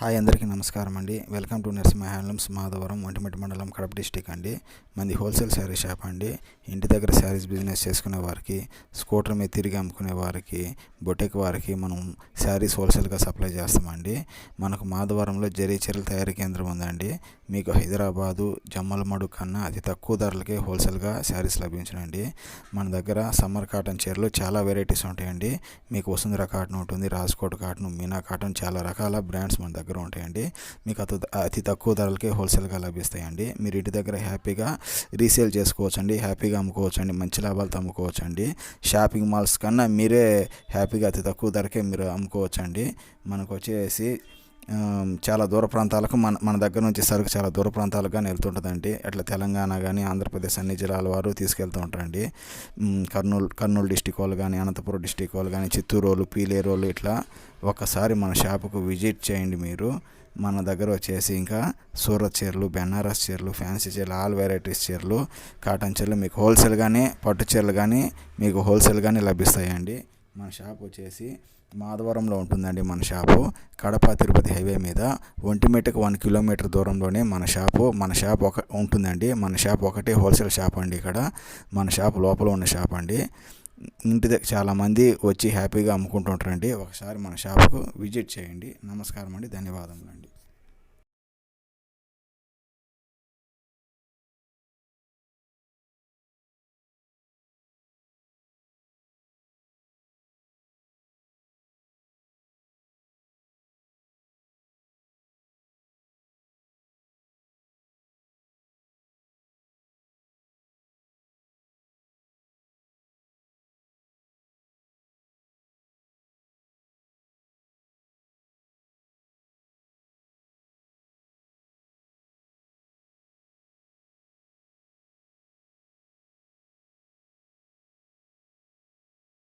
Hi అందరికీ నమస్కారం అండి. Welcome to Narasimha handlooms Madhavaram, Ontimitta మండలం, కడప డిస్టిక్ అండి. మంది హోల్సేల్ శారీ షాప్ అండి. ఇంటి దగ్గర శారీస్ బిజినెస్ చేసుకునే వారికి, స్కూటర్ మీద తిరిగి అమ్ముకునే వారికి, బొటెక్ వారికి మనం శారీస్ హోల్సేల్గా సప్లై చేస్తామండి. మనకు మాధవరంలో జరీ చీరల తయారీ కేంద్రం ఉందండి. మీకు హైదరాబాదు, జమ్మలమడు కన్నా అతి తక్కువ ధరలకే హోల్సేల్గా శారీస్ లభించనండి. మన దగ్గర సమ్మర్ కాటన్ చీరలు చాలా వెరైటీస్ ఉంటాయండి. మీకు వసుంధర కాటన్ ఉంటుంది, రాజ్కోట్ కాటన్, మీనా కాటన్, చాలా రకాల బ్రాండ్స్ మన దగ్గర ఉంటాయండి. మీకు అతి తక్కువ ధరలకే హోల్సేల్గా లభిస్తాయండి. మీరు ఇంటి దగ్గర హ్యాపీగా రీసేల్ చేసుకోవచ్చండి, హ్యాపీగా అమ్ముకోవచ్చండి, మంచి లాభాలతో అమ్ముకోవచ్చండి. షాపింగ్ మాల్స్ కన్నా మీరే హ్యాపీగా అతి తక్కువ ధరకే మీరు అమ్ముకోవచ్చండి. మనకు వచ్చేసి చాలా దూర ప్రాంతాలకు మన దగ్గర నుంచి సరుకు చాలా దూర ప్రాంతాలకు కానీ వెళ్తుంటుందండి. అట్లా తెలంగాణ కానీ ఆంధ్రప్రదేశ్ అన్ని జిల్లాల వారు తీసుకెళ్తూ ఉంటారండి. కర్నూలు డిస్టిక్ వాళ్ళు కానీ, అనంతపురం డిస్టిక్ వాళ్ళు కానీ, చిత్తూరు వాళ్ళు, పీలేరు వాళ్ళు, ఇట్లా ఒకసారి మన షాపుకు విజిట్ చేయండి. మీరు మన దగ్గర వచ్చేసి ఇంకా సూరత్ చీరలు, బెనారస్ చీరలు, ఫ్యాన్సీ చీరలు, ఆల్ వెరైటీస్ చీరలు, కాటన్ చీరలు మీకు హోల్సేల్ కానీ, పట్టు చీరలు కానీ మీకు హోల్సేల్ కానీ లభిస్తాయండి. మన షాప్ వచ్చేసి మాధవరంలో ఉంటుందండి. మన షాపు కడప తిరుపతి హైవే మీద ఒంటిమిట్టకు 1 కిలోమీటర్ దూరంలోనే మన షాప్ ఉంటుందండి. మన షాప్ ఒకటే హోల్సేల్ షాప్ అండి. ఇక్కడ మన షాప్ లోపల ఉన్న షాప్ అండి. ఇంటి దగ్గర చాలామంది వచ్చి హ్యాపీగా అమ్ముకుంటుంటారండి. ఒకసారి మన షాప్కు విజిట్ చేయండి. నమస్కారం అండి, ధన్యవాదములు అండి.